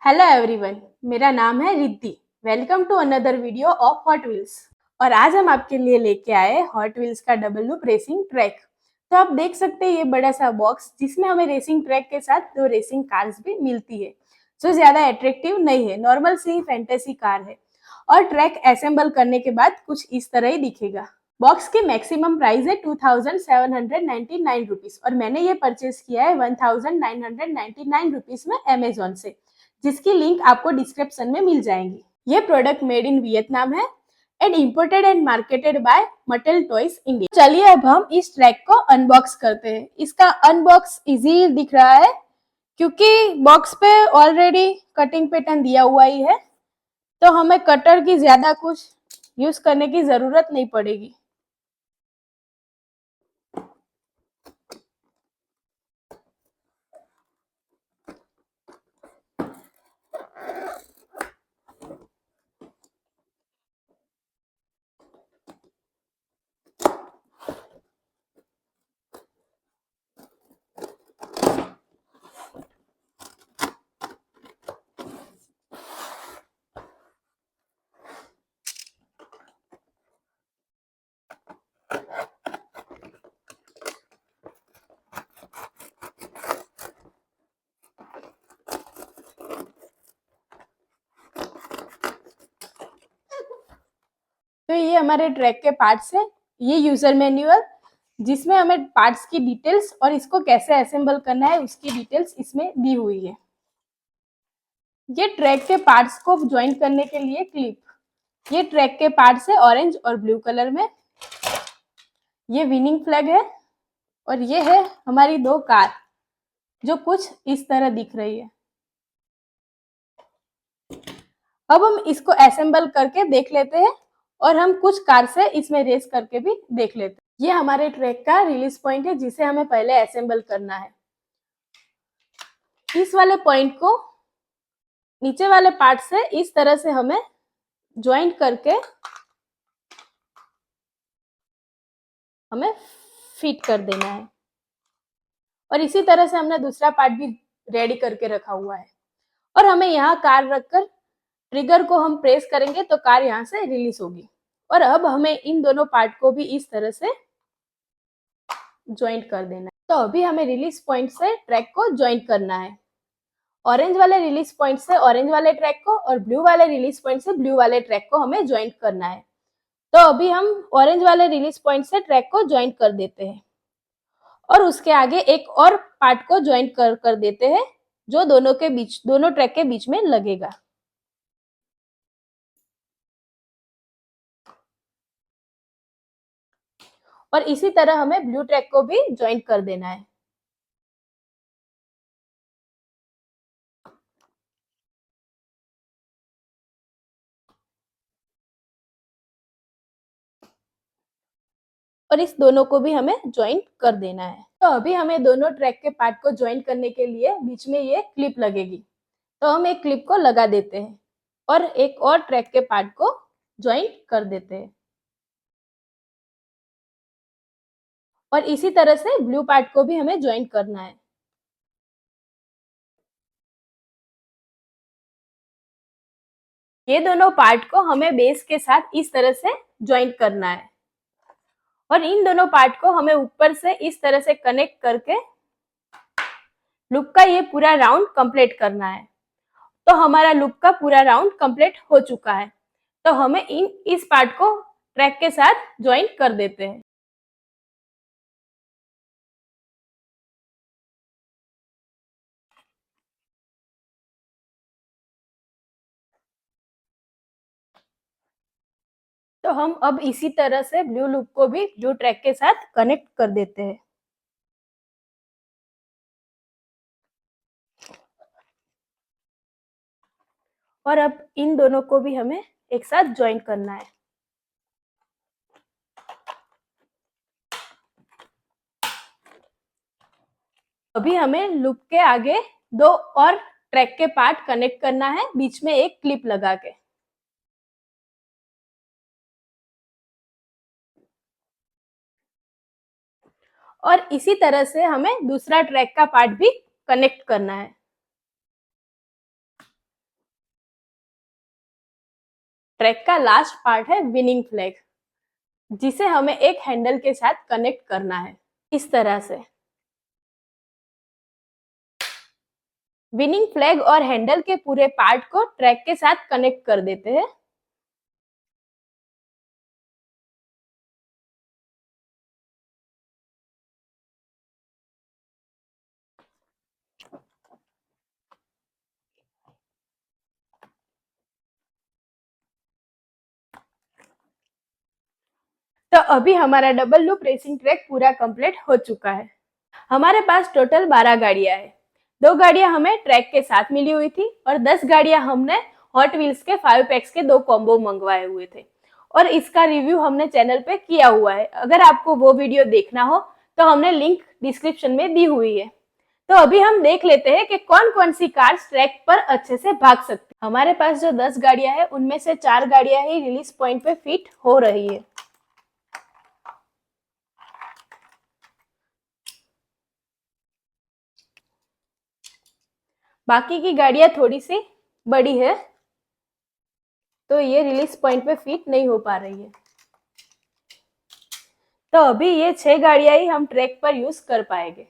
Hello everyone, मेरा नाम है Riddhi. Welcome to another video of Hot Wheels. और आज हम आपके लिए लेके आए हॉट व्हील्स का डबल लूप रेसिंग ट्रैक। तो आप देख सकते हैं ये बड़ा सा बॉक्स जिसमें हमें रेसिंग ट्रैक के साथ दो रेसिंग कार्स भी मिलती है, जो ज्यादा अट्रैक्टिव नहीं है, नॉर्मल सी फैंटेसी कार है। और ट्रैक असेंबल करने के बाद कुछ इस तरह ही दिखेगा। बॉक्स की मैक्सिमम प्राइस है 2799 रुपीज और मैंने ये परचेज किया है 1999 रुपीज में अमेजोन से, जिसकी लिंक आपको डिस्क्रिप्शन में मिल जाएगी। ये प्रोडक्ट मेड इन वियतनाम है and imported and marketed bye metal toys India. चलिए अब हम इस ट्रैक को अनबॉक्स करते हैं। इसका अनबॉक्स इजी दिख रहा है क्योंकि बॉक्स पे ऑलरेडी कटिंग पैटर्न दिया हुआ ही है, तो हमें कटर की ज्यादा कुछ यूज करने की जरूरत नहीं पड़ेगी। तो ये हमारे ट्रैक के पार्ट्स हैं। ये यूजर मैन्युअल जिसमें हमें पार्ट्स की डिटेल्स और इसको कैसे असेंबल करना है उसकी डिटेल्स इसमें दी हुई है। ये ट्रैक के पार्ट्स को ज्वाइन करने के लिए क्लिप। ये ट्रैक के पार्ट्स है ऑरेंज और ब्लू कलर में। ये विनिंग फ्लैग है और ये है हमारी दो कार जो कुछ इस तरह दिख रही है। अब हम इसको असेंबल करके देख लेते हैं और हम कुछ कार से इसमें रेस करके भी देख लेते हैं। ये हमारे ट्रैक का रिलीज पॉइंट है जिसे हमें पहले असेंबल करना है। इस वाले पॉइंट को नीचे वाले पार्ट से इस तरह से हमें ज्वाइंट करके हमें फिट कर देना है। और इसी तरह से हमने दूसरा पार्ट भी रेडी करके रखा हुआ है। और हमें यहाँ कार रखकर ट्रिगर को हम प्रेस करेंगे तो कार यहाँ से रिलीज होगी। और अब हमें इन दोनों पार्ट को भी इस तरह से ज्वाइंट कर देना है। तो अभी हमें रिलीज पॉइंट से ट्रैक को ज्वाइंट करना है। ऑरेंज वाले रिलीज पॉइंट से ऑरेंज वाले ट्रैक को और ब्लू वाले रिलीज पॉइंट से ब्लू वाले ट्रैक को हमें ज्वाइंट करना है। तो अभी हम ऑरेंज वाले रिलीज पॉइंट से ट्रैक को ज्वाइंट कर देते हैं और उसके आगे एक और पार्ट को ज्वाइंट कर देते हैं जो दोनों ट्रैक के बीच में लगेगा। और इसी तरह हमें ब्लू ट्रैक को भी ज्वाइंट कर देना है। और इस दोनों को भी हमें ज्वाइंट कर देना है। तो अभी हमें दोनों ट्रैक के पार्ट को ज्वाइंट करने के लिए बीच में ये क्लिप लगेगी, तो हम एक क्लिप को लगा देते हैं और एक और ट्रैक के पार्ट को ज्वाइंट कर देते हैं। और इसी तरह से ब्लू पार्ट को भी हमें ज्वाइंट करना है। ये दोनों पार्ट को हमें बेस के साथ इस तरह से ज्वाइंट करना है और इन दोनों पार्ट को हमें ऊपर से इस तरह से कनेक्ट करके लूप का ये पूरा राउंड कंप्लीट करना है। तो हमारा लूप का पूरा राउंड कंप्लीट हो चुका है। तो हमें इस पार्ट को ट्रैक के साथ ज्वाइंट कर देते हैं। तो हम अब इसी तरह से ब्लू लूप को भी ब्लू ट्रैक के साथ कनेक्ट कर देते हैं। और अब इन दोनों को भी हमें एक साथ ज्वाइन करना है। अभी हमें लूप के आगे दो और ट्रैक के पार्ट कनेक्ट करना है, बीच में एक क्लिप लगा के। और इसी तरह से हमें दूसरा ट्रैक का पार्ट भी कनेक्ट करना है। ट्रैक का लास्ट पार्ट है विनिंग फ्लैग, जिसे हमें एक हैंडल के साथ कनेक्ट करना है इस तरह से। विनिंग फ्लैग और हैंडल के पूरे पार्ट को ट्रैक के साथ कनेक्ट कर देते हैं। तो अभी हमारा डबल लूप रेसिंग ट्रैक पूरा कंप्लीट हो चुका है। हमारे पास टोटल 12 गाड़ियां हैं। 2 गाड़ियां हमें ट्रैक के साथ मिली हुई थी और 10 गाड़ियां हमने हॉट व्हील्स के 5 पैक्स के 2 कॉम्बो मंगवाए हुए थे, और इसका रिव्यू हमने चैनल पे किया हुआ है। अगर आपको वो वीडियो देखना हो तो हमने लिंक डिस्क्रिप्शन में दी हुई है। तो अभी हम देख लेते हैं कि कौन कौन सी कार्स ट्रैक पर अच्छे से भाग सकती है। हमारे पास जो 10 गाड़ियां हैं उनमें से 4 गाड़ियां ही रिलीज पॉइंट पे फिट हो रही है। बाकी की गाड़ियां थोड़ी सी बड़ी है, तो ये रिलीज पॉइंट पे फिट नहीं हो पा रही है। तो अभी ये 6 गाड़ियां ही हम ट्रैक पर यूज कर पाएंगे।